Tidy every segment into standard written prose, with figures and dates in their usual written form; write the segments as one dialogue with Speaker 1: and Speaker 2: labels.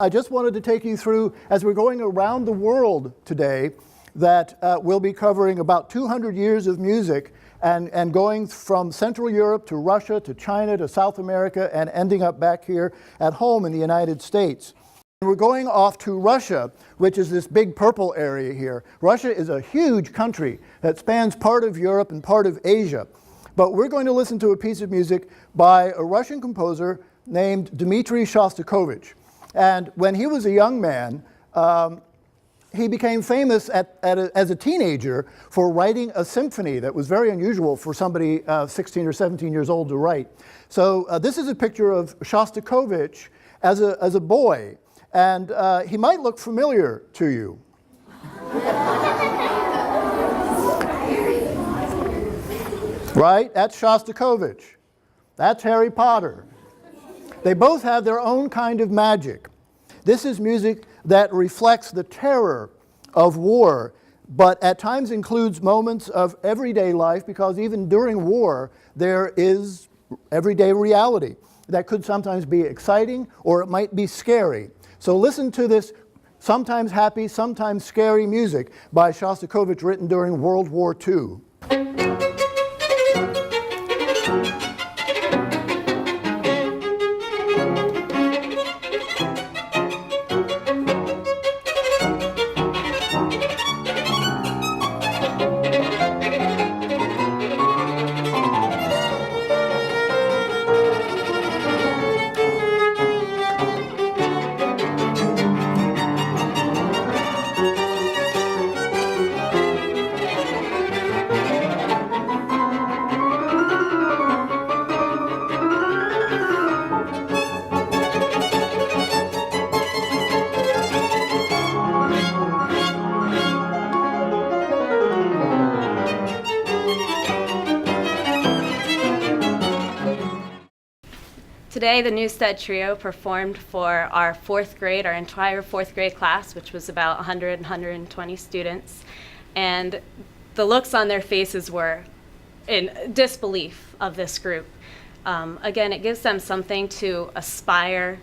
Speaker 1: I just wanted to take you through, as we're going around the world today, that we'll be covering about 200 years of music and going from Central Europe to Russia to China to South America and ending up back here at home in the United States. We're going off to Russia, which is this big purple area here. Russia is a huge country that spans part of Europe and part of Asia. But we're going to listen to a piece of music by a Russian composer named Dmitri Shostakovich. And when he was a young man, he became famous as a teenager for writing a symphony that was very unusual for somebody 16 or 17 years old to write. So this is a picture of Shostakovich as a boy. And he might look familiar to you. Right? That's Shostakovich. That's Harry Potter. They both have their own kind of magic. This is music that reflects the terror of war, but at times includes moments of everyday life, because even during war, there is everyday reality that could sometimes be exciting or it might be scary. So listen to this sometimes happy, sometimes scary music by Shostakovich, written during World War II.
Speaker 2: Today, the Newstead Trio performed for our entire fourth grade class, which was about 120 students. And the looks on their faces were in disbelief of this group. Again, it gives them something to aspire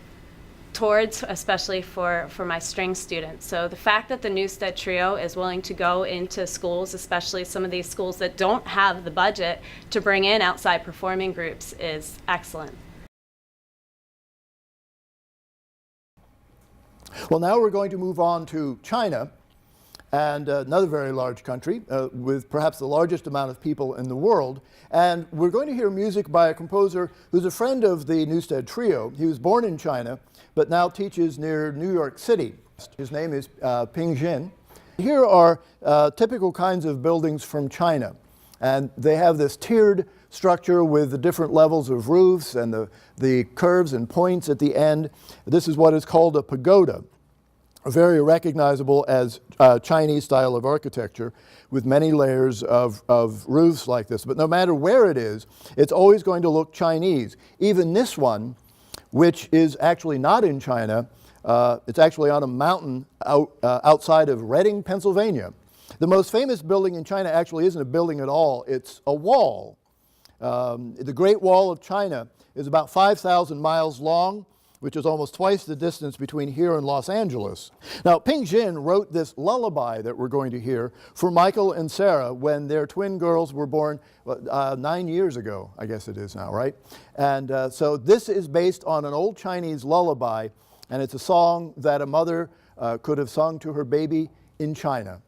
Speaker 2: towards, especially for my string students. So the fact that the Newstead Trio is willing to go into schools, especially some of these schools that don't have the budget to bring in outside performing groups, is excellent.
Speaker 1: Well, now we're going to move on to China, and another very large country with perhaps the largest amount of people in the world. And we're going to hear music by a composer who's a friend of the Newstead Trio. He was born in China, but now teaches near New York City. His name is Ping Jin. Here are typical kinds of buildings from China, and they have this tiered structure with the different levels of roofs and the curves and points at the end. This is what is called a pagoda, very recognizable as Chinese style of architecture, with many layers of roofs like this. But no matter where it is, it's always going to look Chinese. Even this one, which is actually not in China, it's actually on a mountain outside of Reading, Pennsylvania. The most famous building in China actually isn't a building at all, it's a wall. The Great Wall of China is about 5,000 miles long, which is almost twice the distance between here and Los Angeles. Now, Ping Jin wrote this lullaby that we're going to hear for Michael and Sarah when their twin girls were born 9 years ago, I guess it is now, right? And so this is based on an old Chinese lullaby, and it's a song that a mother could have sung to her baby in China.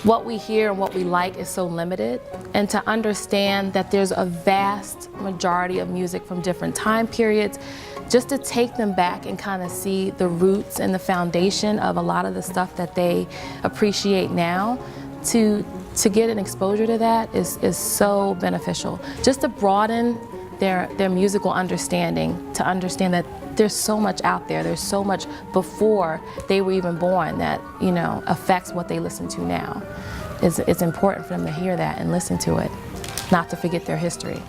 Speaker 3: what we hear and what we like is so limited, and to understand that there's a vast majority of music from different time periods, just to take them back and kind of see the roots and the foundation of a lot of the stuff that they appreciate now, to get an exposure to that is so beneficial. Just to broaden their musical understanding, to understand that there's so much out there, there's so much before they were even born that, you know, affects what they listen to now. It's important for them to hear that and listen to it, not to forget their history.